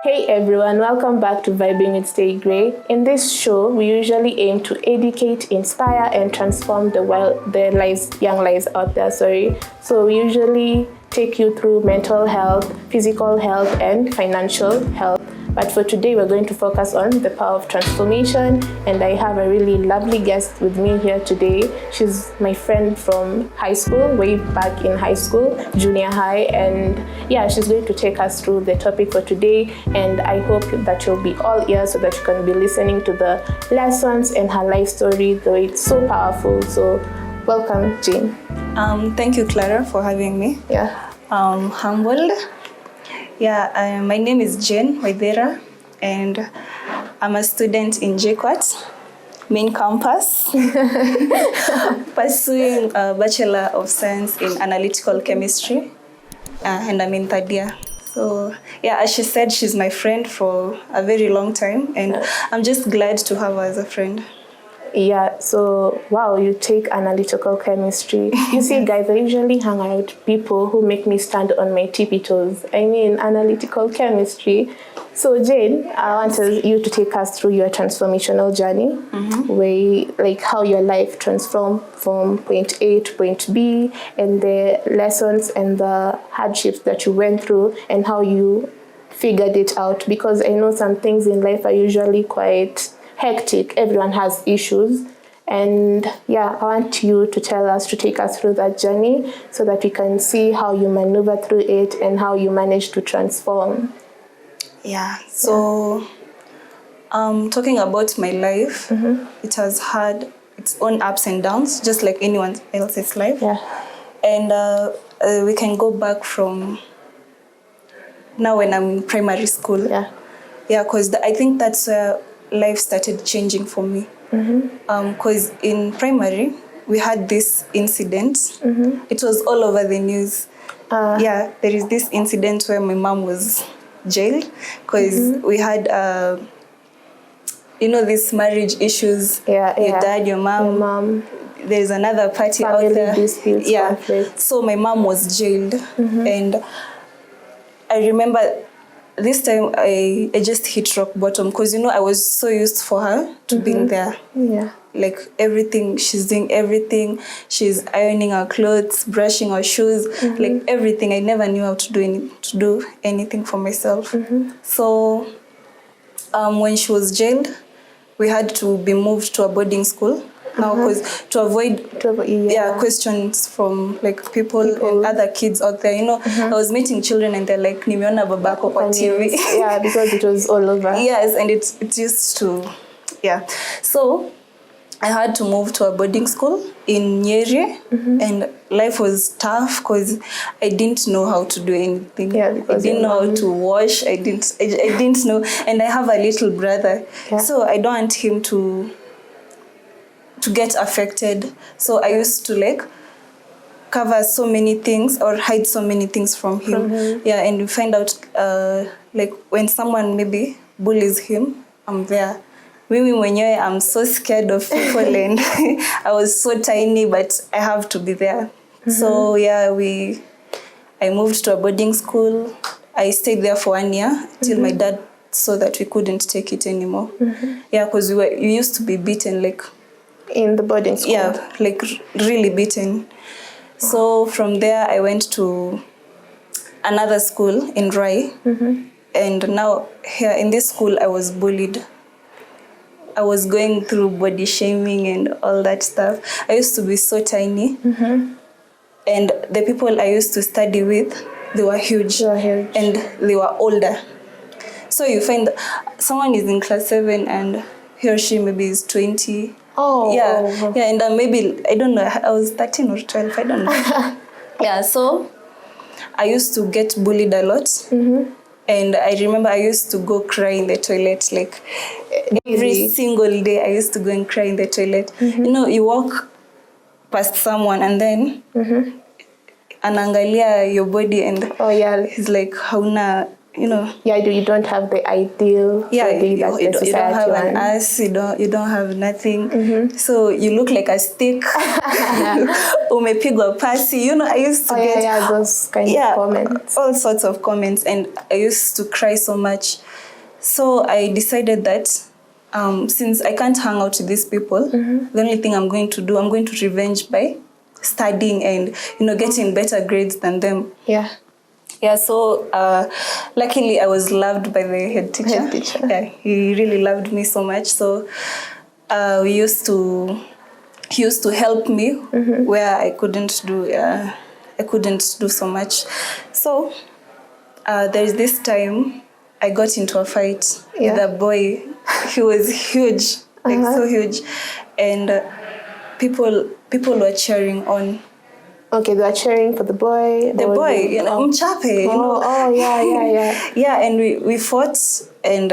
Hey everyone, welcome back to Vibing with Grayy. In this show, we usually aim to educate, inspire, and transform the young lives out there. So we usually take you through mental health, physical health, and financial health. But for today, we're going to focus on the power of transformation, and I have a really lovely guest with me here today. She's my friend from high school, way back in high school, junior high, and yeah, she's going to take us through the topic for today, and I hope that you'll be all ears so that you can be listening to the lessons and her life story, though it's so powerful. So welcome, Jane. Thank you, Clara, for having me. Yeah. Humbled. Yeah, my name is Jane Waithera, and I'm a student in JKUAT, main campus, pursuing a Bachelor of Science in Analytical Chemistry, and I'm in third year. So, yeah, as she said, she's my friend for a very long time, and I'm just glad to have her as a friend. Yeah, so wow, you take analytical chemistry. You see, guys, I usually hang out with people who make me stand on my tippy toes. I mean, analytical chemistry. So Jane, I wanted you to take us through your transformational journey, where how your life transformed from point A to point B, and the lessons and the hardships that you went through, and how you figured it out. Because I know some things in life are usually quite hectic. Everyone has issues, and yeah, I want you to take us through that journey so that we can see how you maneuver through it and how you manage to transform. Yeah, so talking about my life, it has had its own ups and downs, just like anyone else's life. Yeah. And we can go back from now when I'm in primary school. Yeah. Yeah, because I think that's where life started changing for me. Because in primary, we had this incident. It was all over the news. Yeah, there is this incident where my mom was jailed because we had, these marriage issues. Yeah, your dad, your mom. There's another party out there. Disputes, yeah. conflicts. So my mom was jailed, and I remember this time I just hit rock bottom because I was so used for her to being there. Yeah. Like everything, she's doing everything. She's ironing our clothes, brushing our shoes, like everything. I never knew how to do anything for myself. So when she was jailed, we had to be moved to a boarding school. Now, because to avoid questions from like people and other kids out there, I was meeting children and they're like, "Nimeona babako kwa TV." Yeah, because it was all over. Yes, and it used to, yeah. So I had to move to a boarding school in Nyeri, and life was tough because I didn't know how to do anything. Yeah, I didn't know how to wash. I didn't know, and I have a little brother, so I don't want him to get affected. So I used to cover so many things or hide so many things from him. Yeah, and you find out when someone maybe bullies him, I'm there. Mimi mwenyewe, I'm so scared of people and I was so tiny, but I have to be there. So yeah, I moved to a boarding school. I stayed there for 1 year till my dad saw that we couldn't take it anymore. Yeah, because we used to be beaten in the boarding school. Yeah, really beaten. So from there, I went to another school in Grayy. And now here in this school, I was bullied. I was going through body shaming and all that stuff. I used to be so tiny. And the people I used to study with, they were huge. And they were older. So you find someone is in class 7 and he or she maybe is 20. Oh. Yeah, and maybe, I don't know, I was 13 or 12, I don't know. Yeah, so I used to get bullied a lot. And I remember I used to go cry in the toilet, every single day I used to go and cry in the toilet. You walk past someone and then anaangalia your body and he's like, hauna Yeah, you don't have the ideal body that the society you don't have an wants. ass, you don't have nothing. So you look like a stick. Umepigwa pasi. I used to get those kind of comments. All sorts of comments, and I used to cry so much. So I decided that since I can't hang out with these people, the only thing I'm going to do, I'm going to revenge by studying and getting better grades than them. Yeah, so luckily I was loved by the head teacher. Yeah, he really loved me so much. So he used to help me where I couldn't do so much. So there's this time I got into a fight with a boy. He was huge, like so huge, and people were cheering on. Okay, they were cheering for the boy. Mchape, Yeah, and we fought, and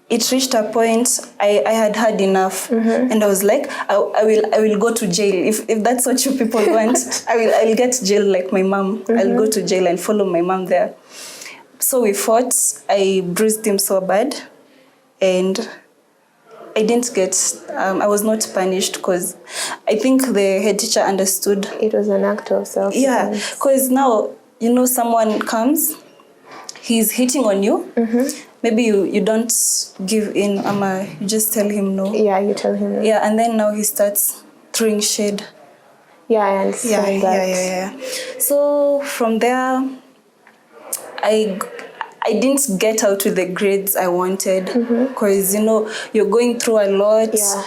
it reached a point I had enough, and I was like, I will go to jail if that's what you people want. I'll get jail like my mom. I'll go to jail and follow my mom there. So we fought. I bruised him so bad, and I didn't get, I was not punished because I think the head teacher understood. It was an act of self-defense. Yeah, because now, someone comes, he's hitting on you. Maybe you don't give in, you just tell him no. Yeah, you tell him no. Yeah, and then now he starts throwing shade. Yeah, I understand that. Yeah. So from there, I didn't get out with the grades I wanted because, you're going through a lot. Yeah.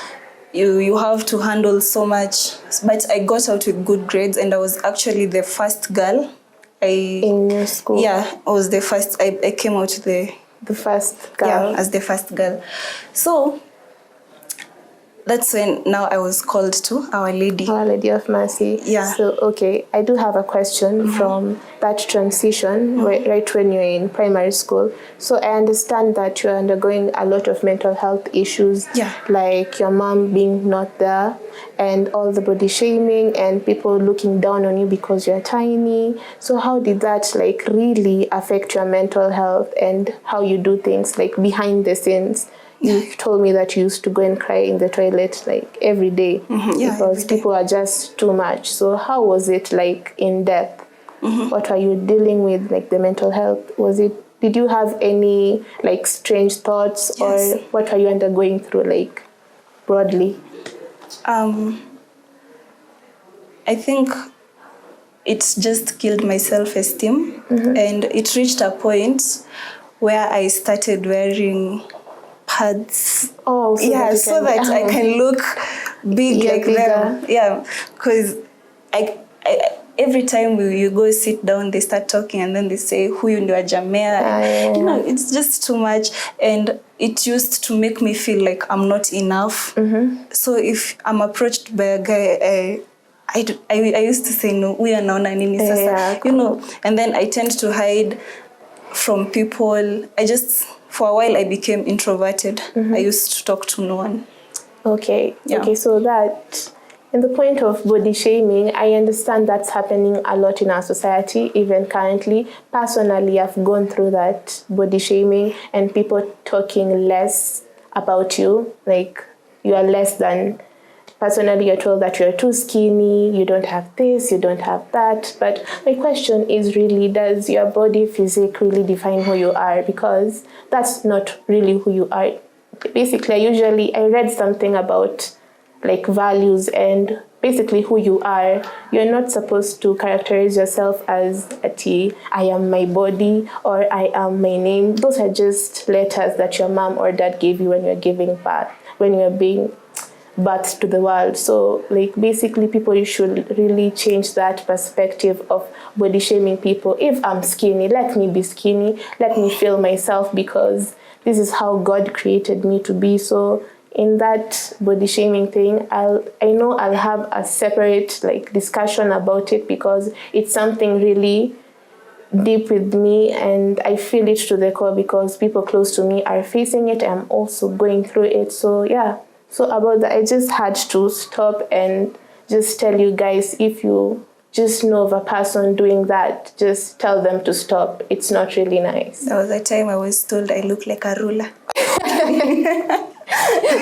You have to handle so much. But I got out with good grades, and I was actually the first girl. In your school? Yeah, I was the first. I came out the first girl? Yeah, as the first girl. So that's when now I was called to Our Lady. Our Lady of Mercy. Yeah. So, okay, I do have a question from that transition, right when you're in primary school. So I understand that you're undergoing a lot of mental health issues, like your mom being not there, and all the body shaming and people looking down on you because you're tiny. So how did that really affect your mental health and how you do things behind the scenes? You told me that you used to go and cry in the toilet every day because people are just too much. So how was it in depth? What are you dealing with, the mental health? Did you have any strange thoughts or what are you undergoing through broadly? I think it's just killed my self-esteem, and it reached a point where I started wearing pads. Oh, so that I can look big like bigger. them. Yeah, because I every time you go sit down, they start talking and then they say, "Huyu ndio Jamea." It's just too much, and it used to make me feel like I'm not enough. So if I'm approached by a guy, I used to say no. We are naona nini sasa, and then I tend to hide from people. For a while, I became introverted. I used to talk to no one. Okay. So that, in the point of body shaming, I understand that's happening a lot in our society, even currently. Personally, I've gone through that body shaming and people talking less about you, you are less than. Personally, you're told that you're too skinny, you don't have this, you don't have that. But my question is really, does your body physique really define who you are? Because that's not really who you are. Basically, I read something about values and basically who you are. You're not supposed to characterize yourself as I am my body or I am my name. Those are just letters that your mom or dad gave you when you're giving birth, when you're being birth to the world. So basically people should really change that perspective of body shaming people. If I'm skinny, let me be skinny, let me feel myself because this is how God created me to be. So in that body shaming thing, I know I'll have a separate discussion about it because it's something really deep with me and I feel it to the core because people close to me are facing it. I'm also going through it. So yeah. So about that, I just had to stop and just tell you guys, if you just know of a person doing that, just tell them to stop. It's not really nice. There was a time I was told I look like a ruler.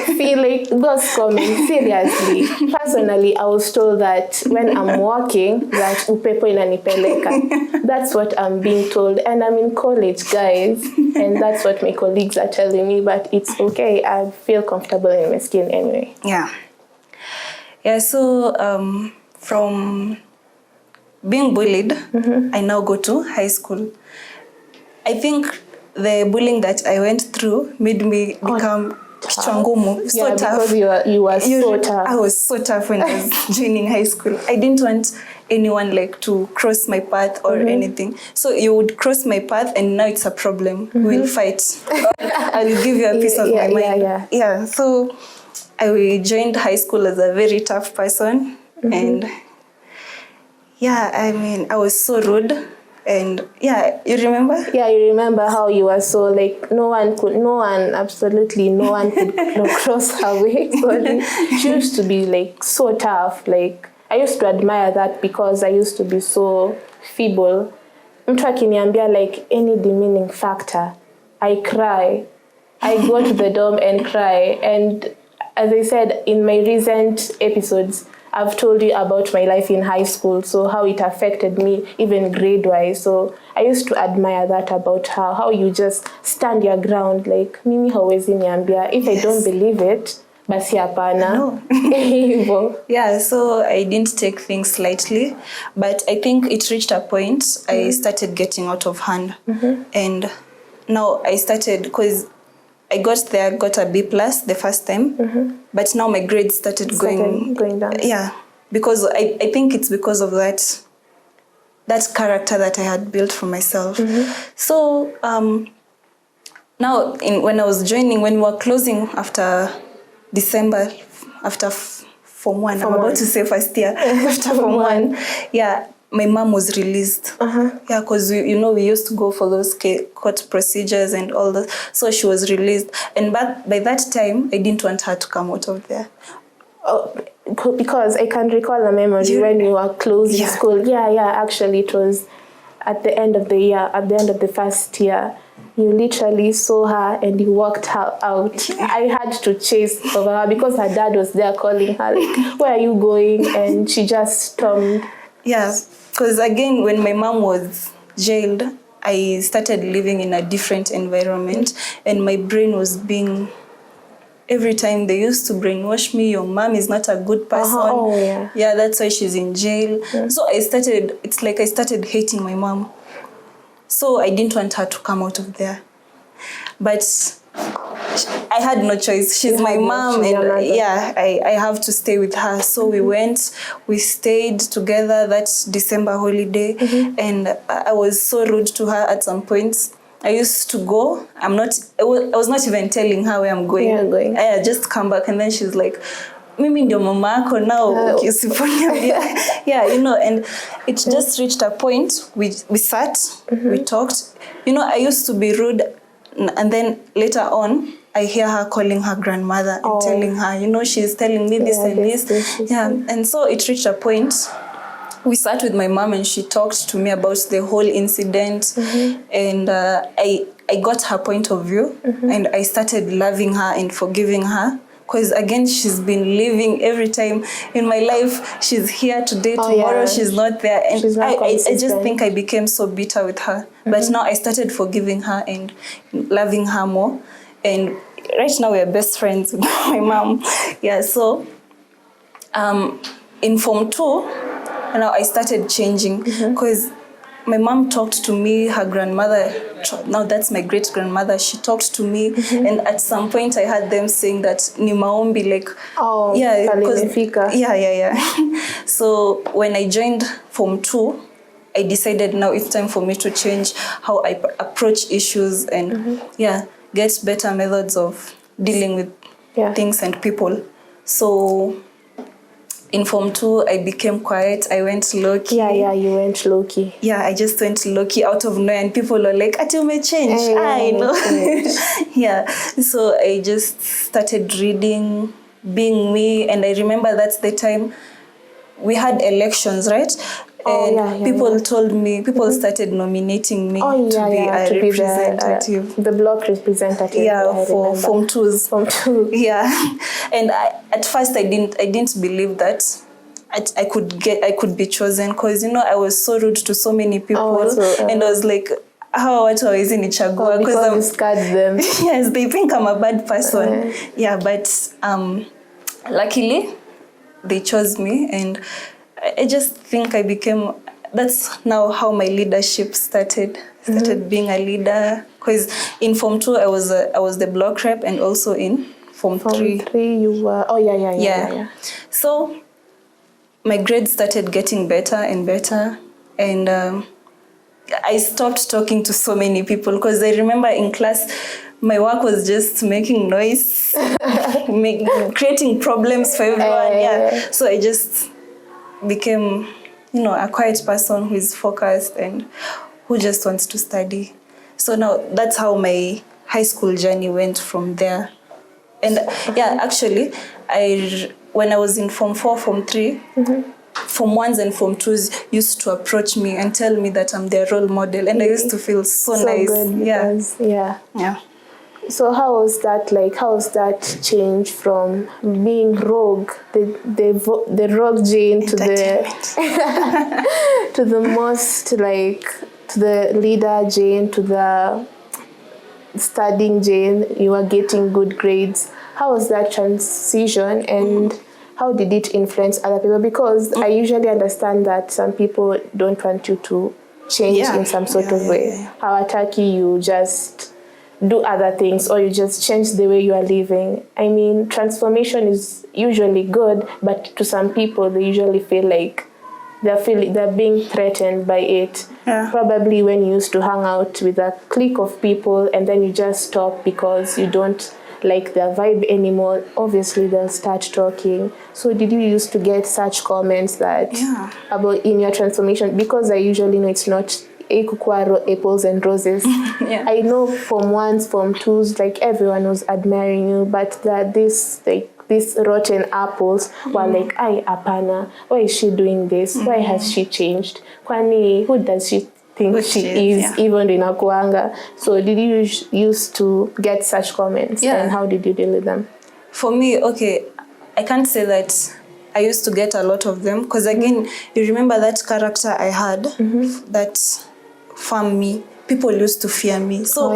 See, like, those comments, seriously. Personally, I was told that when I'm walking, that upepo inanipeleka. That's what I'm being told. And I'm in college, guys. And that's what my colleagues are telling me. But it's okay. I feel comfortable in my skin anyway. Yeah. Yeah, so from being bullied, I now go to high school. I think the bullying that I went through made me become kichwangumu. So yeah, tough. Because you were so tough. I was so tough when I was joining high school. I didn't want anyone like to cross my path or anything. So you would cross my path and now it's a problem. We'll fight. I'll give you a piece of my mind. Yeah, so I joined high school as a very tough person. And yeah, I mean, I was so rude. And yeah, you remember? Yeah, you remember how you were so like no one could cross her way. She used to be like so tough. Like I used to admire that because I used to be so feeble. Mtu akiniambia like any demeaning factor, I cry. I go to the dorm and cry. And as I said in my recent episodes, I've told you about my life in high school, so how it affected me, even grade-wise. So I used to admire that about her, how you just stand your ground, like, mimi hawezi niambia. If I don't believe it, basi hapana. Yeah, so I didn't take things lightly, but I think it reached a point I started getting out of hand. And now I started, because I got a B+ the first time, but now my grades started going down. Yeah, because I think it's because of that character that I had built for myself. So now when I was joining, when we were closing after December, after Form 1, I'm about to say first year, after Form 1, yeah, my mom was released. Yeah, because we used to go for those court procedures and all that. So she was released. And by that time, I didn't want her to come out of there. Oh, because I can recall a memory when you were closing school. Yeah, actually it was at the end of the year, at the end of the first year. You literally saw her and you walked her out. I had to chase over her because her dad was there calling her, like, where are you going? And she just stormed. Yeah, because again, when my mom was jailed, I started living in a different environment and my brain was being, every time they used to brainwash me, your mom is not a good person. Yeah, that's why she's in jail. So I started hating my mom. So I didn't want her to come out of there. But I had no choice. She's my mom, and I have to stay with her. So we stayed together that December holiday, and I was so rude to her at some points. I used to go. I was not even telling her where I'm going. I just come back, and then she's like, mimi ndio mama yako now. Yeah, and it just reached a point. We sat, we talked. I used to be rude, and then later on, I hear her calling her grandmother and telling her, she's telling me this and this. And so it reached a point. We sat with my mom and she talked to me about the whole incident. And I got her point of view, and I started loving her and forgiving her. Because again, she's been living every time in my life. She's here today, tomorrow she's not there. And I just think I became so bitter with her. But now I started forgiving her and loving her more. And right now we're best friends with my mom. Yeah, so in Form 2, now I started changing because my mom talked to me, her grandmother, now that's my great-grandmother, she talked to me, and at some point I had them saying that ni maombi, like, So when I joined Form 2, I decided now it's time for me to change how I approach issues and get better methods of dealing with things and people. So in Form 2, I became quiet. I went low-key. Yeah, you went low-key. Yeah, I just went low-key out of nowhere, and people were like, "Ati ume change." I know. Yeah, so I just started reading, being me, and I remember that's the time we had elections, right? And people told me, people started nominating me to be a representative. The block representative. Yeah, for Form 2s. Form 2. Yeah. And at first I didn't believe that I could be chosen, because I was so rude to so many people, and I was like, how watu hawezi nichagua because you scared them. Yes, they think I'm a bad person. Yeah, but luckily they chose me, and I just think I became, that's now how my leadership started being a leader, because in Form 2 I was the block rep, and also in Form 3 you were yeah. So my grades started getting better and better, and I stopped talking to so many people, because I remember in class my work was just making noise, creating problems for everyone. So I just became a quiet person who is focused and who just wants to study. So now that's how my high school journey went from there. And actually when I was in Form 4, Form 3, Form 1s and Form 2s used to approach me and tell me that I'm their role model, and I used to feel so nice. Good because, yeah. So how was that like? How was that change from being rogue, the rogue Jane, to the to the most like to the leader Jane, to the studying Jane? You were getting good grades. How was that transition, and how did it influence other people? Because I usually understand that some people don't want you to change in some sort of way. Hawataki you just do other things, or you just change the way you are living. I mean, transformation is usually good, but to some people, they usually feel like they're being threatened by it. Probably when you used to hang out with a clique of people, and then you just stop because you don't like their vibe anymore, obviously they'll start talking. So did you used to get such comments that about in your transformation? Because I usually know it's not apples and roses. I know Form 1s, Form 2s, like everyone was admiring you, but that these rotten apples were like, "Ay, apana, why is she doing this? Why has she changed? Kwani, who does she think she is, even in Akuanga?" So did you used to get such comments, and how did you deal with them? For me, okay, I can't say that I used to get a lot of them, because again, you remember that character I had, that farm me, people used to fear me. So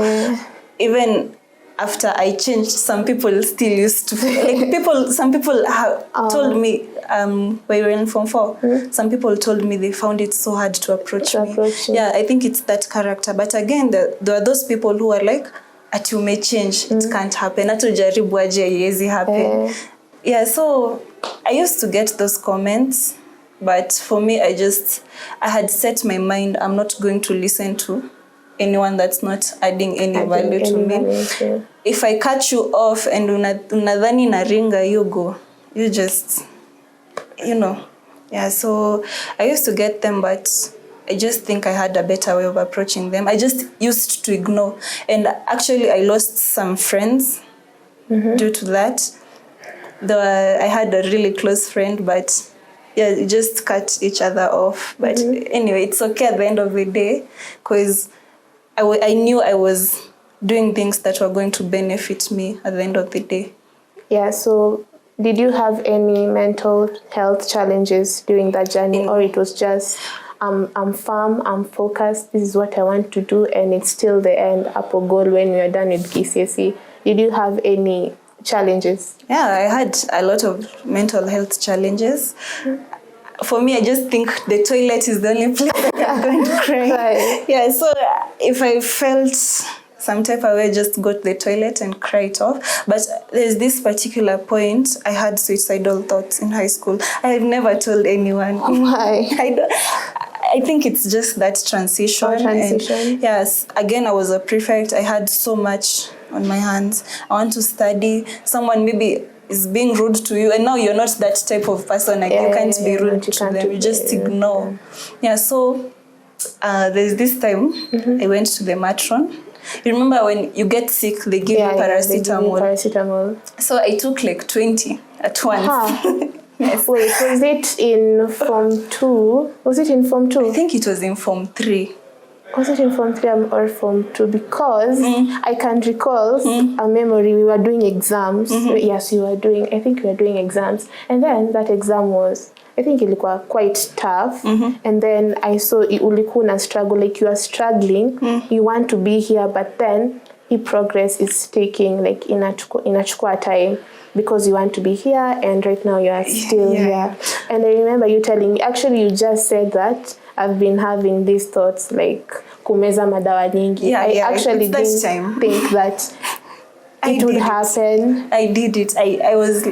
even after I changed, some people still used to like some people have told me when we were in Form 4, some people told me they found it so hard to approach me. Yeah, I think it's that character. But again, there are those people who are like, "At you may change, it can't happen. At ujaribu aje haiwezi happen." Yeah, so I used to get those comments, but for me, I had set my mind, I'm not going to listen to anyone that's not adding any value to me. If I cut you off and unadhani naringa, you go. You just, Yeah, so I used to get them, but I just think I had a better way of approaching them. I just used to ignore. And actually, I lost some friends due to that. Though I had a really close friend, but we just cut each other off. But anyway, it's okay at the end of the day, because I knew I was doing things that were going to benefit me at the end of the day. Yeah, so did you have any mental health challenges during that journey, or it was just, I'm firm, I'm focused, this is what I want to do, and it's still the end up a goal when you're done with KCSE? Did you have any challenges? Yeah, I had a lot of mental health challenges. For me, I just think the toilet is the only place that I'm going to cry. Yeah, so if I felt some type of way, just go to the toilet and cry it off. But there's this particular point, I had suicidal thoughts in high school. I have never told anyone. Why? I think it's just that transition. And yes, again, I was a prefect. I had so much on my hands. I want to study. Someone maybe is being rude to you, and now you're not that type of person. Like you can't be rude to them. You just ignore. Yeah. So there's this time I went to the matron. You remember when you get sick, they give you paracetamol. Paracetamol. So I took like 20 at once. Yes. Wait, was it in Form 2? Was it in Form 2? I think it was in Form 3. Was it in Form 3 or Form 2? Because I can recall a memory. We were doing exams. Yes, we were doing, I think we were doing exams. And then that exam was, I think it was quite tough. And then I saw ulikuwa struggle, like you are struggling. You want to be here, but then progress is taking, like inachukua time. Because you want to be here, and right now you are still here. And I remember you telling me, actually you just said that I've been having these thoughts like kumeza madawa nyingi. I actually didn't think that it would happen. I did it. I was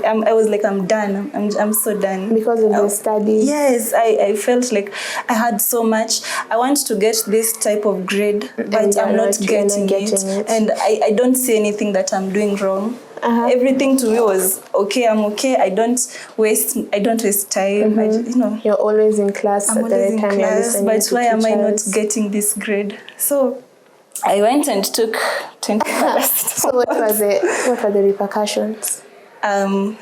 like, I'm done. I'm so done. Because of the studies. Yes, I felt like I had so much. I want to get this type of grade, but I'm not getting it. And I don't see anything that I'm doing wrong. Everything to me was okay. I'm okay. I don't waste time. You're always in class. I'm always in class, but why am I not getting this grade? So I went and took 20. So what were the repercussions? By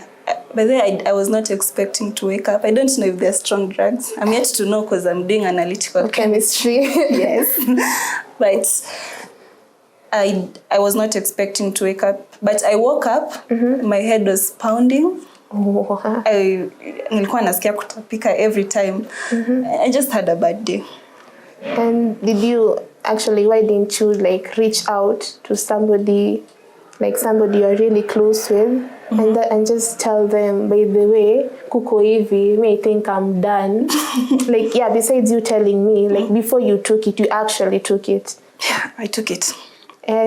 the way, I was not expecting to wake up. I don't know if they're strong drugs. I'm yet to know because I'm doing analytical chemistry. Yes, but I was not expecting to wake up, but I woke up. My head was pounding. Nilikuwa nasikia kutapika every time. I just had a bad day. And why didn't you like reach out to somebody, like somebody you're really close with, and just tell them, by the way, kuko hivi, may think I'm done. Like, besides you telling me, like before you took it, you actually took it. Yeah, I took it.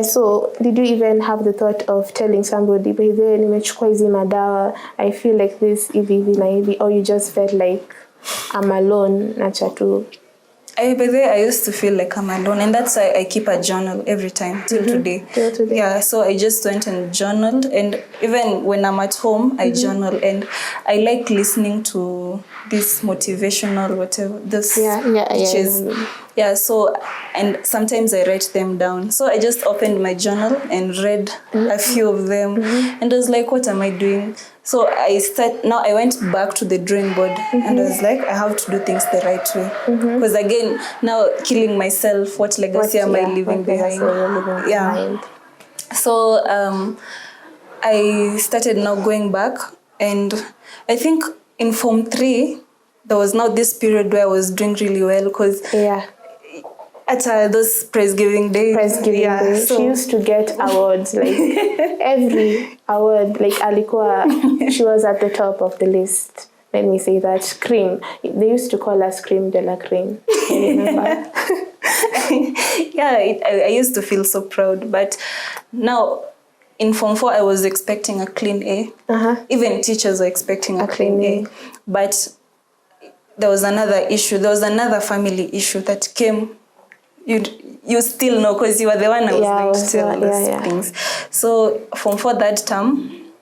So did you even have the thought of telling somebody, by the way, nimechukua hizi madawa, I feel like this hivi na hivi, or you just felt like I'm alone, nacha tu? By the way, I used to feel like I'm alone, and that's why I keep a journal every time till today. Yeah, so I just went and journaled, and even when I'm at home, I journal, and I like listening to this motivational whatever this so, and sometimes I write them down. So I just opened my journal and read a few of them, and I was like, what am I doing? So I went back to the drawing board, and I was like, I have to do things the right way. Because again, now killing myself, what legacy am I leaving behind? So I started now going back, and I think in Form 3, there was now this period where I was doing really well, because at those praise giving days. So she used to get awards, like every award, like alikuwa, she was at the top of the list. Let me say that. Cream. They used to call us Cream de la Cream. I remember. I used to feel so proud. But now, in Form 4, I was expecting a clean A. Even teachers were expecting a clean A. But there was another issue. There was another family issue that came. You still know, because you were the one I was going to tell those things. So Form 4 that term,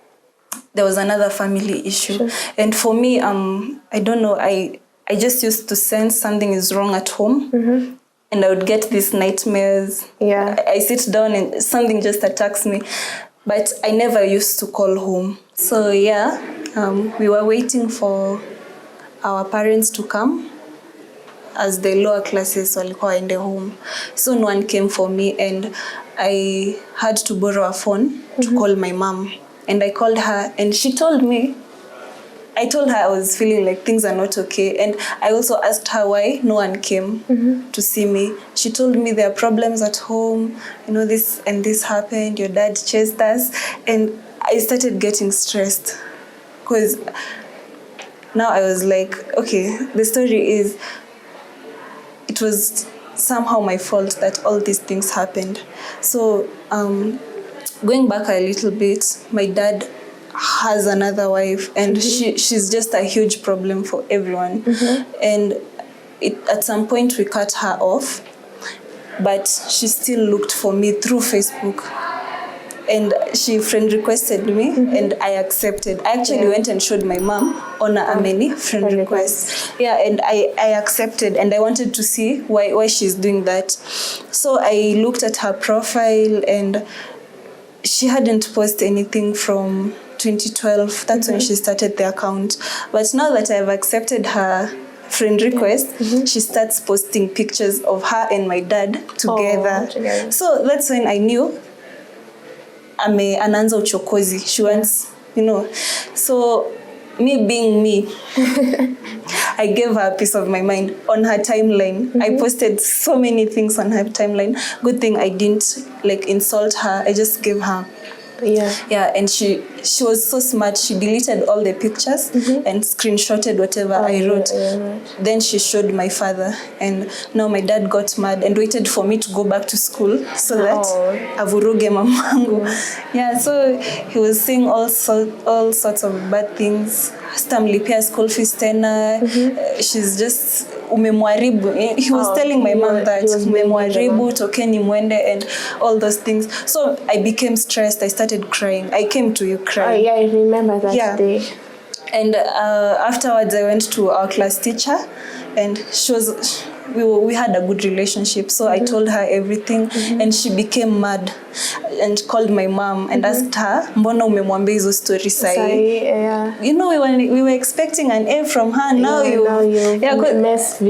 there was another family issue. And for me, I don't know, I just used to sense something is wrong at home. And I would get these nightmares. I sit down and something just attacks me. But I never used to call home. So we were waiting for our parents to come, as the lower classes walikuwa waende home. So no one came for me, and I had to borrow a phone to call my mom. And I called her, and she told me, I told her I was feeling like things are not okay. And I also asked her why no one came to see me. She told me there are problems at home, this and this happened, your dad chased us. And I started getting stressed, because now I was like, okay, the story is, it was somehow my fault that all these things happened. So going back a little bit, my dad has another wife, and she's just a huge problem for everyone. And at some point we cut her off, but she still looked for me through Facebook. And she friend requested me, and I accepted. I actually went and showed my mom on a many friend requests. And I accepted, and I wanted to see why she's doing that. So I looked at her profile, and she hadn't posted anything from 2012. That's when she started the account. But now that I've accepted her friend request, she starts posting pictures of her and my dad together. So that's when I knew anaanza uchokozi. She wants, you know. So me being me, I gave her a piece of my mind on her timeline. I posted so many things on her timeline. Good thing I didn't like insult her. I just gave her. Yeah, and she was so smart. She deleted all the pictures and screenshotted whatever I wrote. Then she showed my father, and now my dad got mad and waited for me to go back to school so that avuruge mamangu. Yeah, so he was saying all sorts of bad things. Stamlipia school fees tena. She's just umemwaribu. He was telling my mom that umemwaribu, tokeni mwende, and all those things. So I became stressed. I started crying. I came to you crying. I remember that day. And afterwards I went to our class teacher, and we had a good relationship. So I told her everything, and she became mad and called my mom and asked her, mbona umemwambia hizo story sahi? You know, we were expecting an A from her. Now you mess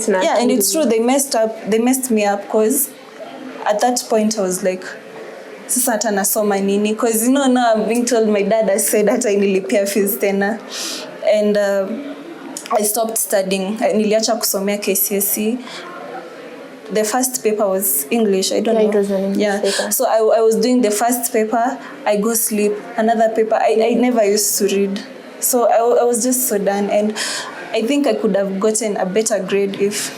na. Yeah, and it's true, they messed me up, because at that point I was like, sasa hata nasoma nini? Because you know, now I'm being told my dad has said hata inilipia fees tena. And I stopped studying. Niliacha kusomea KCSE. The first paper was English. I don't know. It was an English paper. So I was doing the first paper. I go sleep. Another paper. I never used to read. So I was just so done. And I think I could have gotten a better grade if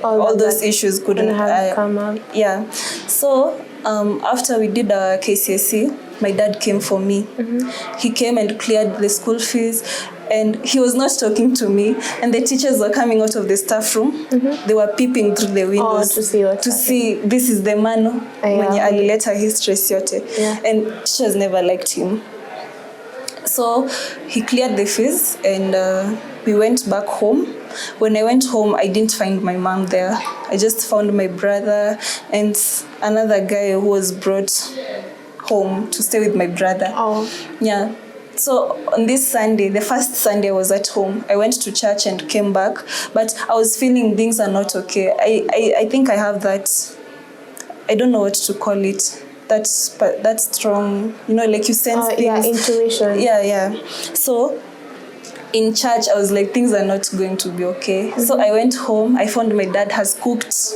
all those issues couldn't have come up. Yeah. So after we did our KCSE, my dad came for me. He came and cleared the school fees. And he was not talking to me, and the teachers were coming out of the staff room. They were peeping through the windows to see this is the man mwenye alileta history yote. And teachers never liked him. So he cleared the fees, and we went back home. When I went home, I didn't find my mom there. I just found my brother and another guy who was brought home to stay with my brother. Yeah. So on this Sunday, the first Sunday I was at home, I went to church and came back, but I was feeling things are not okay. I think I have that, I don't know what to call it, that strong, you know, like you sense things. Yeah, intuition. Yeah. So in church, I was like, things are not going to be okay. So I went home, I found my dad has cooked.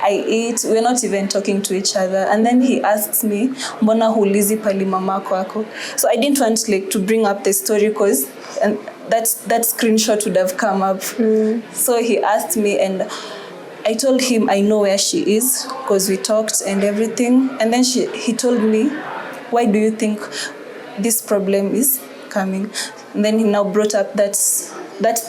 I ate, we're not even talking to each other. And then he asks me, mbona huulizi pali mamako ako? So I didn't want like to bring up the story, because that screenshot would have come up. So he asked me, and I told him I know where she is, because we talked and everything. And then he told me, why do you think this problem is coming? And then he now brought up that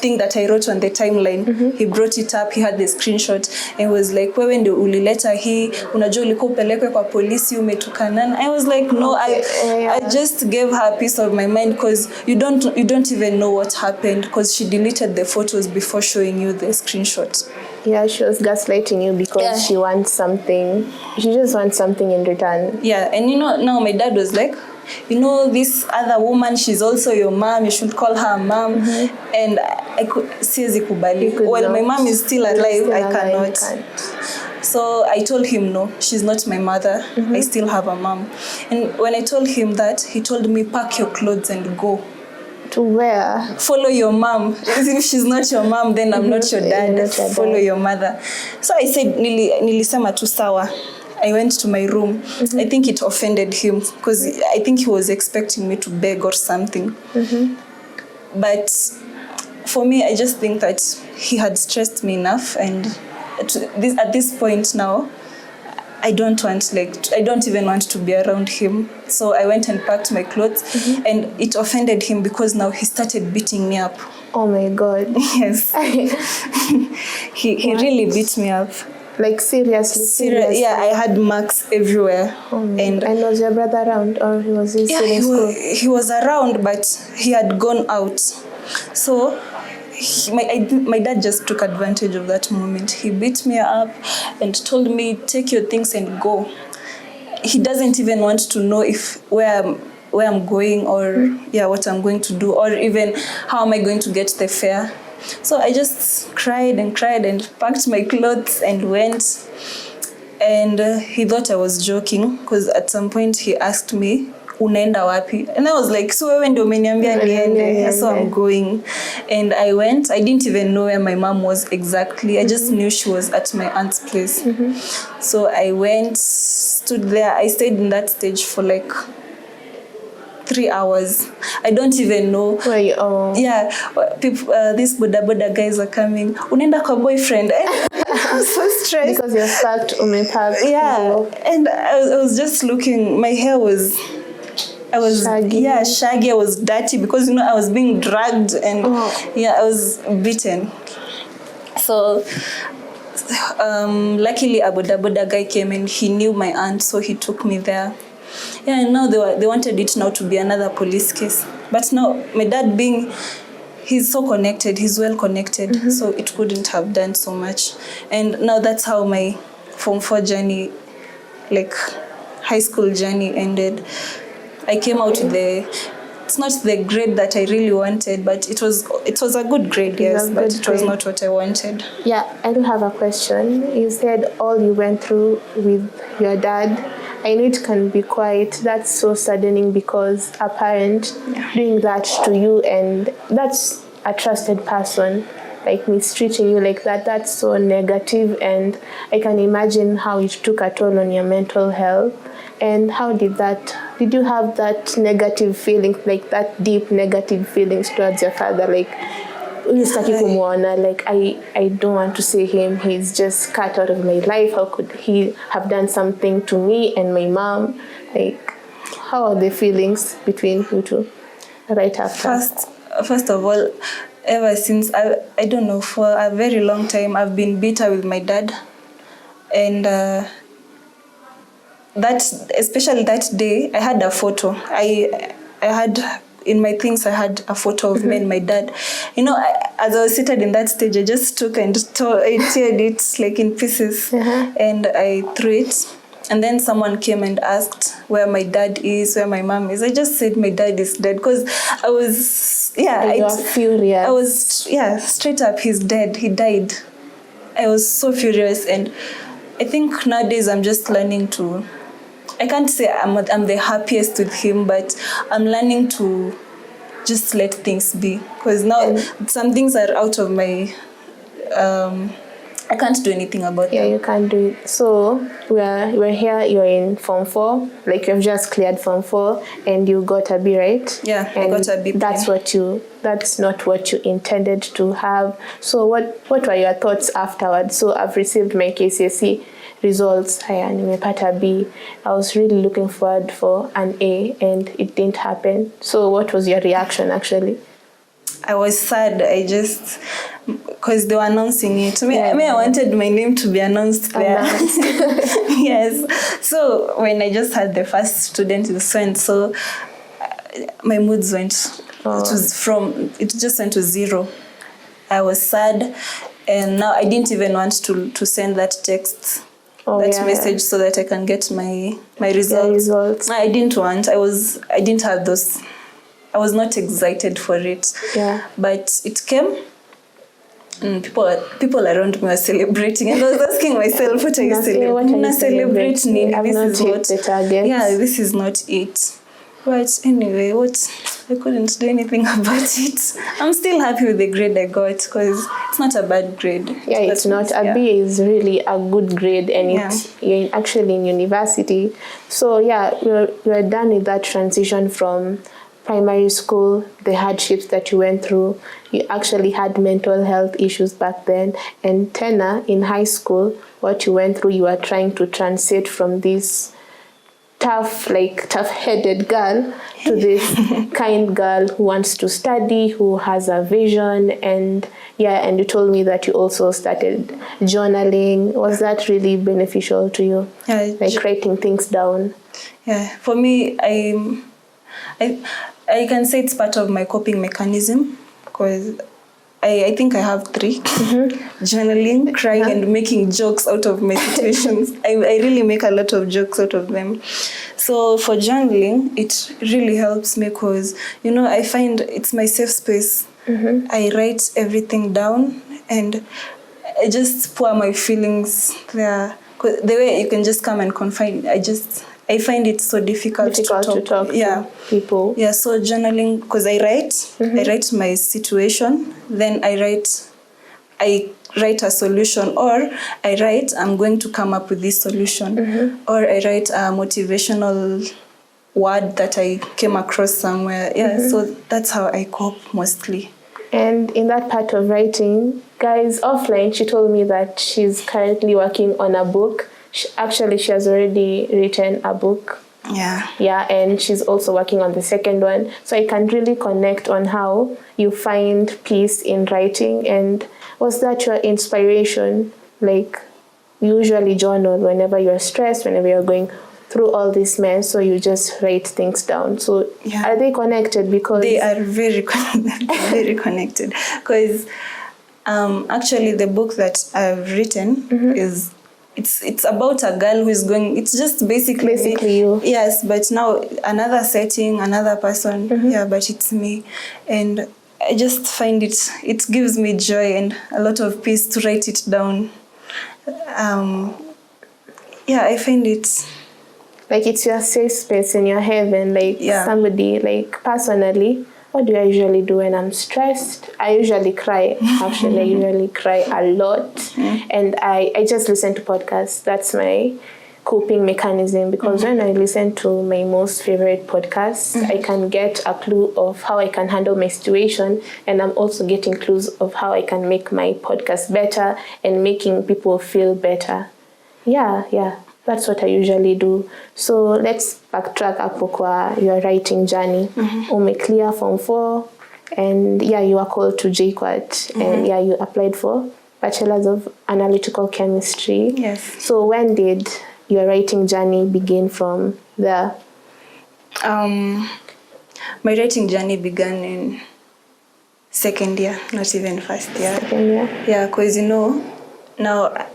thing that I wrote on the timeline. He brought it up, he had the screenshot, and was like, wewe ndio ulileta hii, unajua ulikuwa upelekwe kwa polisi umetukana. I was like, no, I just gave her a piece of my mind, because you don't even know what happened, because she deleted the photos before showing you the screenshot. Yeah, she was gaslighting you because she wants something. She just wants something in return. Yeah, and you know, now my dad was like, you know, this other woman, she's also your mom, you should call her mom. And I could siwezi kubali. While my mom is still alive, I cannot. So I told him, no, she's not my mother. I still have a mom. And when I told him that, he told me, pack your clothes and go. To where? Follow your mom. If she's not your mom, then I'm not your dad. Follow your mother. So I said, nilisema tu sawa. I went to my room. I think it offended him, because I think he was expecting me to beg or something. But for me, I just think that he had stressed me enough, and at this point now, I don't even want to be around him. So I went and packed my clothes, and it offended him, because now he started beating me up. Oh my God. Yes. He really beat me up. Like seriously? Yeah, I had marks everywhere. And was your brother around, or was he still in school? He was around, but he had gone out. So my dad just took advantage of that moment. He beat me up and told me, take your things and go. He doesn't even want to know where where I'm going, or what I'm going to do, or even how am I going to get the fare. So I just cried and packed my clothes and went. And he thought I was joking, because at some point he asked me, unaenda wapi? And I was like, so wewe ndio umeniambia niende. So I'm going. And I went. I didn't even know where my mom was exactly. I just knew she was at my aunt's place. So I went, stood there. I stayed in that stage for like 3 hours. I don't even know. Wait, yeah, people, these Buddha guys are coming. Unaenda kwa boyfriend. I'm so stressed. Because you're packed, packed. Yeah, and I was just looking. My hair was shaggy. Yeah, shaggy. I was dirty because I was being dragged, and I was beaten. So luckily a Buddha guy came and he knew my aunt, so he took me there. Yeah, and now they wanted it now to be another police case. But now my dad he's so connected, he's well connected, so it couldn't have done so much. And now that's how my Form 4 journey, like high school journey, ended. I came out with it's not the grade that I really wanted, but it was a good grade, yes, but it was not what I wanted. Yeah, I do have a question. You said all you went through with your dad. I know it can be that's so saddening, because a parent doing that to you, and that's a trusted person, like mistreating you like that, that's so negative, and I can imagine how it took a toll on your mental health. And how did you have that negative feeling, like that deep negative feelings towards your father, like like I don't want to see him, he's just cut out of my life, how could he have done something to me and my mom? Like, how are the feelings between you two right after? First of all, ever since, I don't know, for a very long time I've been bitter with my dad. And especially that day, I had a photo. I had in my things, I had a photo of me and my dad. As I was seated in that stage, I just took and I teared it like in pieces, and I threw it. And then someone came and asked where my dad is, where my mom is. I just said my dad is dead, because I was, you were furious. I was, straight up, he's dead. He died. I was so furious, and I think nowadays I'm just learning to. I can't say I'm the happiest with him, but I'm learning to just let things be. Because now some things are out of my... I can't do anything about them. Yeah, you can't do it. So we're here, you're in Form 4, like you've just cleared Form 4, and you got a B, right? Yeah, and I got a B. That's not what you intended to have. So what were your thoughts afterwards? So I've received my KCSE results, nimepata B. I was really looking forward for an A, and it didn't happen. So what was your reaction actually? I was sad. Because they were announcing it. I wanted my name to be announced there. Yes. So when I just had the first student in so my moods went. It just went to 0. I was sad, and now I didn't even want to send that text. Message so that I can get my results. I didn't want. I didn't have those. I was not excited for it. Yeah. But it came, and people around me were celebrating, and I was asking myself, what are you celebrating? I've not hit the target. Yeah, this is not it. But anyway, I couldn't do anything about it. I'm still happy with the grade I got, because it's not a bad grade. Yeah, it's not. A B is really a good grade, and you're actually in university. So yeah, you're done with that transition from primary school, the hardships that you went through. You actually had mental health issues back then. And Tena, in high school, what you went through, you were trying to transit from this tough-headed girl to this kind girl who wants to study, who has a vision. And you told me that you also started journaling. Was that really beneficial to you? Yeah, like writing things down? Yeah, for me, I can say it's part of my coping mechanism, because I think I have 3. Journaling, crying, and making jokes out of my situations. I really make a lot of jokes out of them. So for journaling, it really helps me because, I find it's my safe space. I write everything down and I just pour my feelings there. 'Cause the way you can just come and confide, I find it so difficult to talk to people. Yeah, so journaling, because I write my situation, then I write a solution, or I write I'm going to come up with this solution, or I write a motivational word that I came across somewhere. So that's how I cope mostly. And in that part of writing, guys, offline, she told me that she's currently working on a book. She has already written a book. Yeah, and she's also working on the second one. So I can really connect on how you find peace in writing. And was that your inspiration? Like, you usually journal whenever you're stressed, whenever you're going through all this mess, so you just write things down. So are they connected? Because they are very very connected. Because actually the book that I've written is it's about a girl who is going. It's just basically you. Yes, but now another setting, another person. But it's me, and I just find it gives me joy and a lot of peace to write it down. I find it like it's your safe space in your heaven. Like somebody, like personally, what do I usually do when I'm stressed? I usually cry. Actually, I usually cry a lot. And I just listen to podcasts. That's my coping mechanism, because when I listen to my most favorite podcasts, I can get a clue of how I can handle my situation, and I'm also getting clues of how I can make my podcast better and making people feel better. That's what I usually do. So let's backtrack hapo kwa your writing journey. Umeclear Form 4, and you are called to JKUAT, and you applied for Bachelor's of Analytical Chemistry. Yes. So when did your writing journey begin from there? My writing journey began in second year, not even first year. Second year? Yeah, because now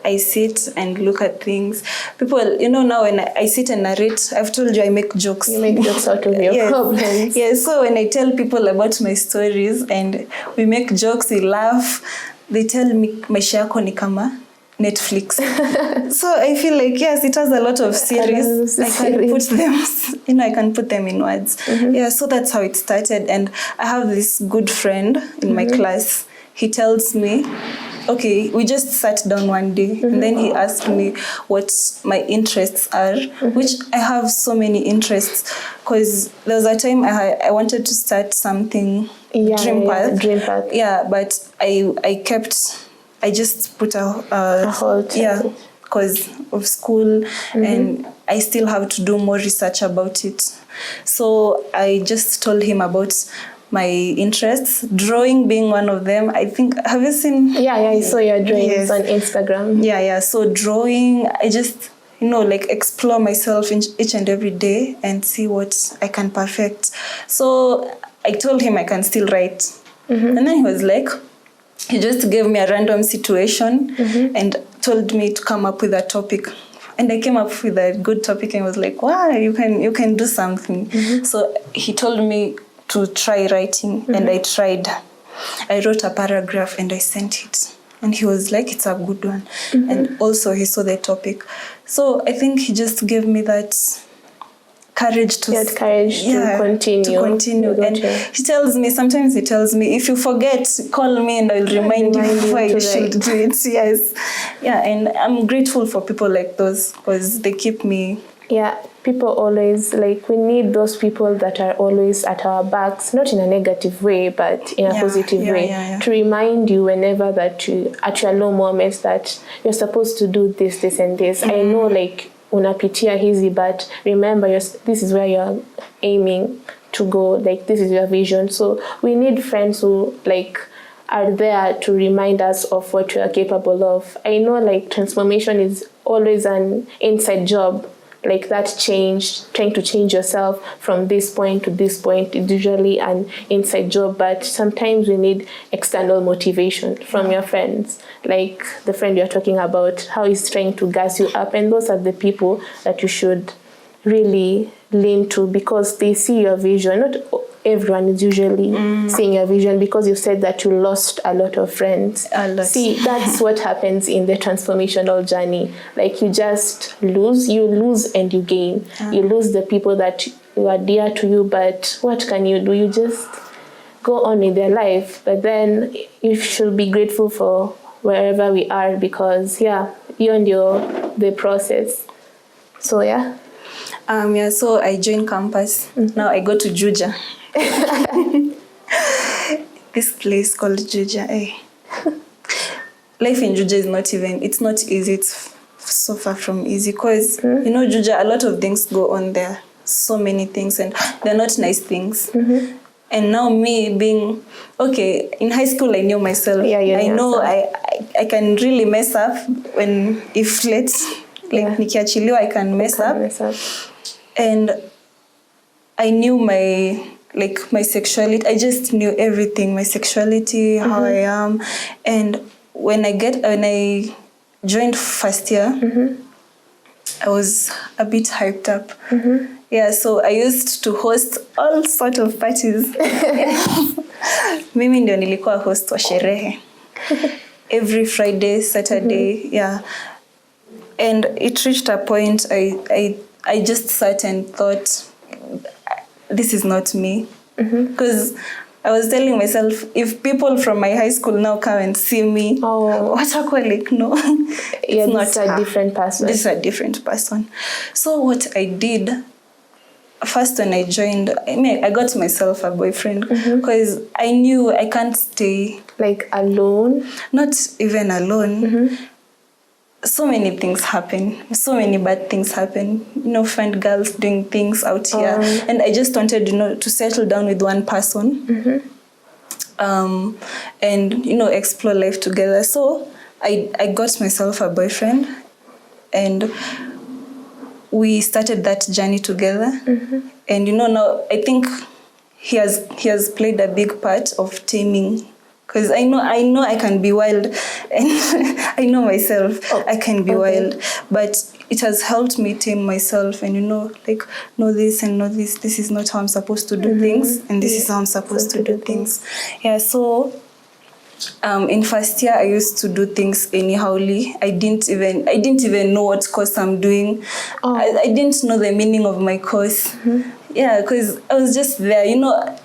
I sit and look at things. People, now when I sit and narrate, I've told you I make jokes. You make jokes out of your problems. Yes, so when I tell people about my stories and we make jokes, we laugh, they tell me maisha yako ni kama Netflix. So I feel like, yes, it has a lot of series. I can put them in words. So that's how it started. And I have this good friend in my class. He tells me, okay, we just sat down one day and then he asked me what my interests are, which I have so many interests, because there was a time I wanted to start something, Dream Path. Yeah, but I just put a hold. Because of school, and I still have to do more research about it. So I just told him about my interests, drawing being one of them. I think, have you seen? I saw your drawings on Instagram. So drawing, I just, like explore myself each and every day and see what I can perfect. So I told him I can still write. And then he was like, he just gave me a random situation and told me to come up with a topic. And I came up with a good topic and was like, wow, you can do something. So he told me to try writing, and I tried. I wrote a paragraph and I sent it. And he was like, it's a good one. And also he saw the topic. So I think he just gave me that courage to continue. And sometimes he tells me, if you forget, call me and I'll remind you before I should do it. Yes. And I'm grateful for people like those, because they keep me. People always, we need those people that are always at our backs, not in a negative way, but in a positive way, to remind you whenever that you, at your low moments, that you're supposed to do this, this, and this. I know, unapitia hizi, but remember, this is where you're aiming to go. This is your vision. So we need friends who, are there to remind us of what we are capable of. I know, transformation is always an inside job, like that change, trying to change yourself from this point to this point. It's usually an inside job, but sometimes we need external motivation from your friends, like the friend you're talking about, how he's trying to gas you up. And those are the people that you should really lean to, because they see your vision. Not everyone is usually seeing your vision, because you said that you lost a lot of friends. See, that's what happens in the transformational journey. Like you just lose and you gain. You lose the people that are dear to you, but what can you do? You just go on with their life. But then you should be grateful for wherever we are, because you're on the process. So so I joined campus. Now I go to Juja. This place called Juja. Life in Juja is it's not easy. It's so far from easy, because Juja, a lot of things go on there, so many things, and they're not nice things. And now me being in high school, I knew myself. I know I can really mess up if late, like nikiachiliwa, I can mess up. And I knew my sexuality. I just knew everything, my sexuality, how I am. And when I joined first year, I was a bit hyped up. So I used to host all sorts of parties. Mimi ndio nilikuwa host wa sherehe. Every Friday, Saturday, And it reached a point I just sat and thought, this is not me. Because I was telling myself, if people from my high school now come and see me, what are like, no. It's not a different person. This is a different person. So what I did, first when I joined, I got myself a boyfriend, because I knew I can't stay. Like alone? Not even alone. So many things happen. So many bad things happen. Find girls doing things out here. And I just wanted, to settle down with one person. And, explore life together. So I got myself a boyfriend. And we started that journey together. And, now I think he has played a big part of taming. Because I know I can be wild, and I know myself, I can be wild, but it has helped me tame myself and, know this and know this. This is not how I'm supposed to do things, and this is how I'm supposed to do things. So in first year, I used to do things anyhowly. I didn't even know what course I'm doing. I didn't know the meaning of my course. Because I was just there.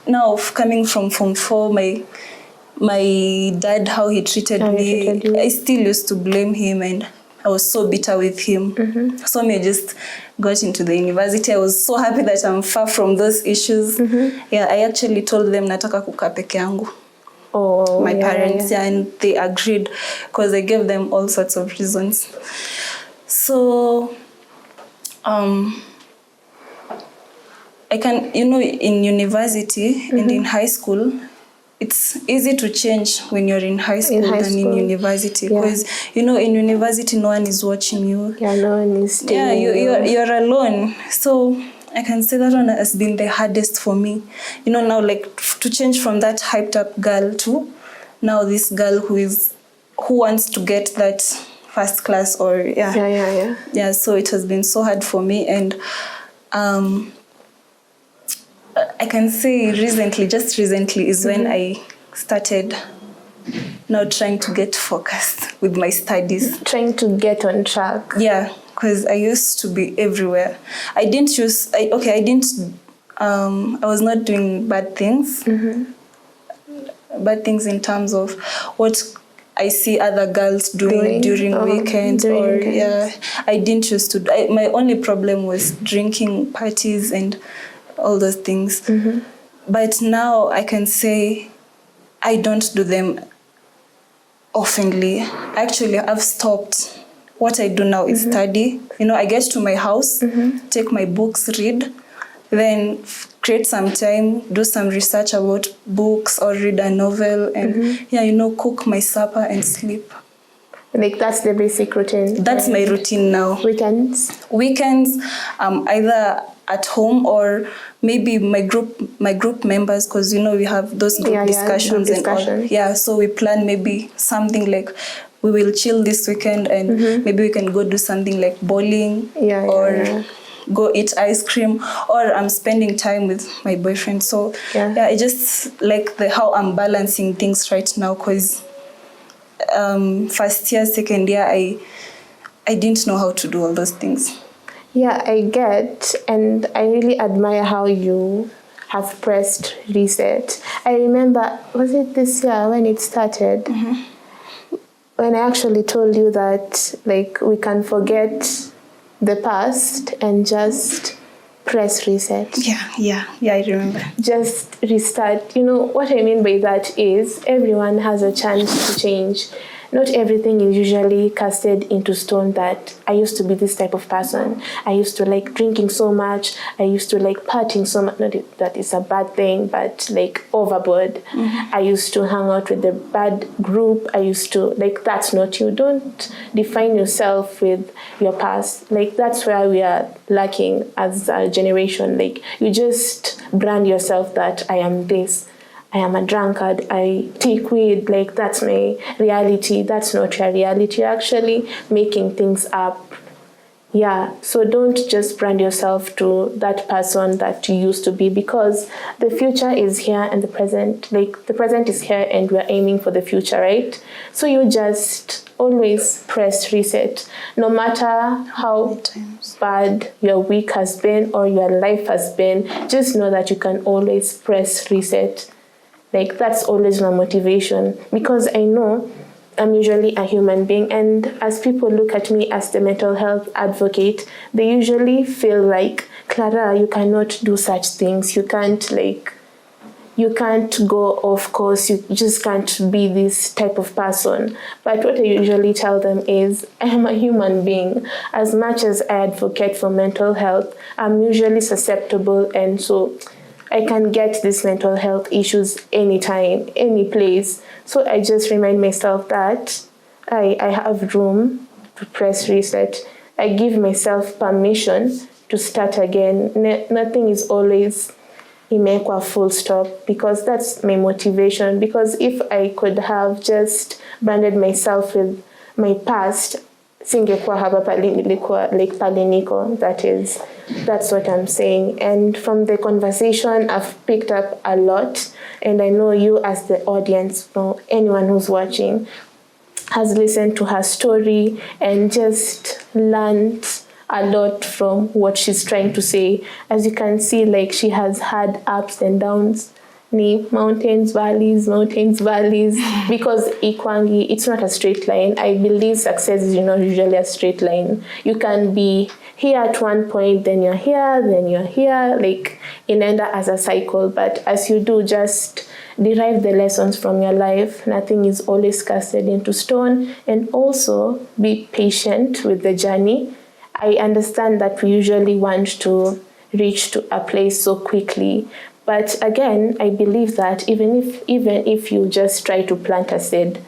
Now coming from Form 4, my dad, how he treated me, I still used to blame him, and I was so bitter with him. So I just got into the university. I was so happy that I'm far from those issues. I actually told them nataka kukaa peke yangu. My parents, and they agreed, because I gave them all sorts of reasons. So I can, in university and in high school, it's easy to change when you're in high school than in university, because in university no one is watching you. No one is staying. You're alone. So I can say that one has been the hardest for me. Now to change from that hyped up girl to now this girl who wants to get that first class or so it has been so hard for me. And I can say just recently is when I started now trying to get focused with my studies. Trying to get on track. Because I used to be everywhere. I was not doing bad things. Bad things in terms of what I see other girls doing during weekends. I didn't used to. My only problem was drinking, parties, and all those things. But now I can say I don't do them oftenly. Actually, I've stopped. What I do now is study. I get to my house, take my books, read, then create some time, do some research about books or read a novel, and cook my supper and sleep. Like that's the basic routine. That's my routine now. Weekends, either at home or maybe my group members, because we have those group discussions group and all. Yeah, so we plan maybe something like we will chill this weekend and maybe we can go do something like bowling or go eat ice cream, or I'm spending time with my boyfriend. So I just like how I'm balancing things right now, because first year, second year, I didn't know how to do all those things. Yeah, I get, and I really admire how you have pressed reset. I remember, was it this year when it started? When I actually told you that like we can forget the past and just press reset. Yeah, I remember. Just restart. You know, what I mean by that is everyone has a chance to change. Not everything is usually casted into stone that I used to be this type of person. I used to like drinking so much. I used to like partying so much. Not that it's a bad thing, but like overboard. I used to hang out with the bad group. I used to, like, that's not you. Don't define yourself with your past. Like, that's where we are lacking as a generation. Like, you just brand yourself that I am this. I am a drunkard, I take weed, like that's my reality. That's not your reality. You're actually making things up. Yeah, so don't just brand yourself to that person that you used to be, because the future is here and the present is here and we're aiming for the future, right? So you just always press reset. No matter how bad your week has been or your life has been, just know that you can always press reset. Like, that's always my motivation, because I know I'm usually a human being, and as people look at me as the mental health advocate, they usually feel like, Clara, you cannot do such things. You can't go off course. You just can't be this type of person. But what I usually tell them is, I am a human being. As much as I advocate for mental health, I'm usually susceptible, and so I can get these mental health issues anytime, any place. So I just remind myself that I have room to press reset. I give myself permission to start again. Nothing is always imekwa full stop, because that's my motivation. Because if I could have just branded myself with my past, singekuwa hapa pale nilikuwa, like pale niko. That's what I'm saying. And from the conversation, I've picked up a lot, and I know you as the audience, or anyone who's watching, has listened to her story and just learned a lot from what she's trying to say. As you can see, like, she has had ups and downs, mountains, valleys, because Ikwangi, it's not a straight line. I believe success is not usually a straight line. You can be here at one point, then you're here, like inaenda as a cycle. But as you do, just derive the lessons from your life. Nothing is always casted into stone, and also be patient with the journey. I understand that we usually want to reach to a place so quickly. But again, I believe that even if you just try to plant a seed,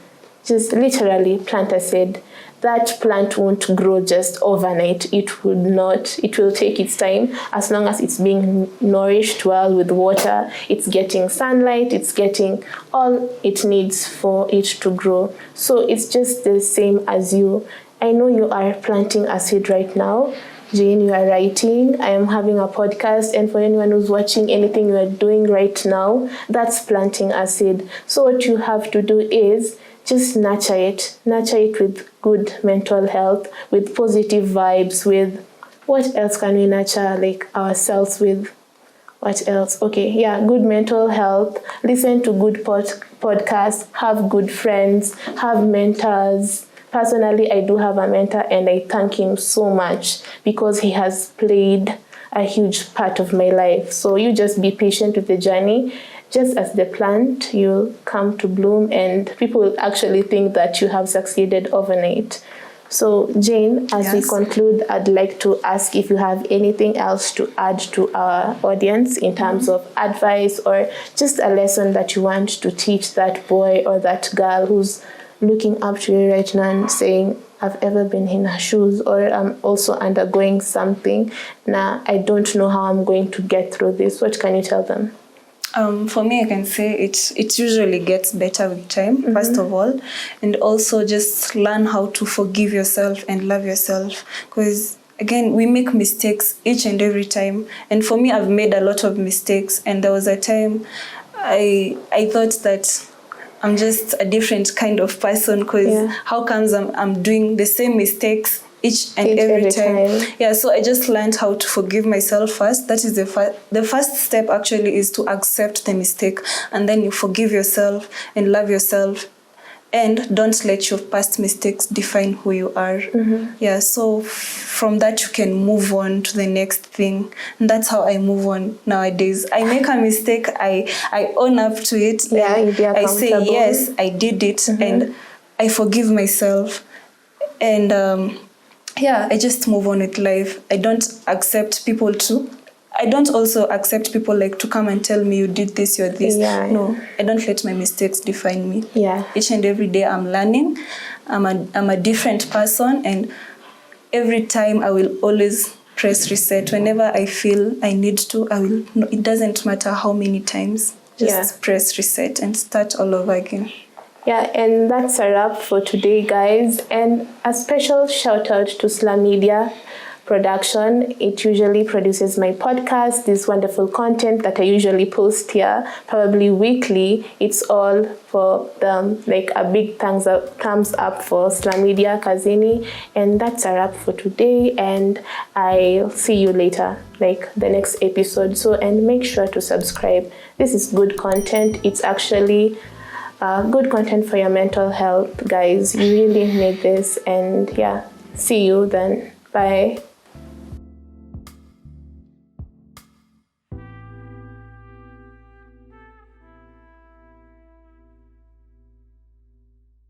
just literally plant a seed, that plant won't grow just overnight. It will not. It will take its time, as long as it's being nourished well with water, it's getting sunlight, it's getting all it needs for it to grow. So it's just the same as you. I know you are planting a seed right now. Jane, you are writing. I am having a podcast, and for anyone who's watching, anything you are doing right now, that's planting a seed. So what you have to do is just nurture it with good mental health, with positive vibes, with what else can we nurture, like, ourselves with? What else? Okay, yeah, good mental health. Listen to good podcasts, have good friends, have mentors. Personally, I do have a mentor, and I thank him so much because he has played a huge part of my life. So you just be patient with the journey. Just as the plant, you'll come to bloom, and people will actually think that you have succeeded overnight. So Jane, as we conclude, I'd like to ask if you have anything else to add to our audience in terms of advice, or just a lesson that you want to teach that boy or that girl who's looking up to you right now and saying, I've ever been in her shoes, or I'm also undergoing something. Now, I don't know how I'm going to get through this. What can you tell them? For me, I can say it usually gets better with time, first of all, and also just learn how to forgive yourself and love yourself, because again, we make mistakes each and every time. And for me, I've made a lot of mistakes, and there was a time I thought that I'm just a different kind of person, because how comes I'm doing the same mistakes each and every time. Yeah, so I just learned how to forgive myself first. That is the first step actually, is to accept the mistake, and then you forgive yourself and love yourself, and don't let your past mistakes define who you are. Yeah, so from that you can move on to the next thing, and that's how I move on nowadays. I make a mistake, I own up to it, and I say yes, I did it, and I forgive myself, and I just move on with life. I don't also accept people like to come and tell me you did this, you're this. No, I don't let my mistakes define me. Each and every day I'm learning. I'm a different person, and every time I will always press reset. Whenever I feel I need to, I will. No, it doesn't matter how many times. Just press reset and start all over again. Yeah, and that's a wrap for today, guys. And a special shout out to Slumidia Production. It usually produces my podcast, this wonderful content that I usually post here, probably weekly. It's all for them, like a big thumbs up for Slumidia Kazini. And that's a wrap for today, and I'll see you later, like the next episode. So, and make sure to subscribe. This is good content. It's actually good content for your mental health, guys. You really need this. And see you then. Bye.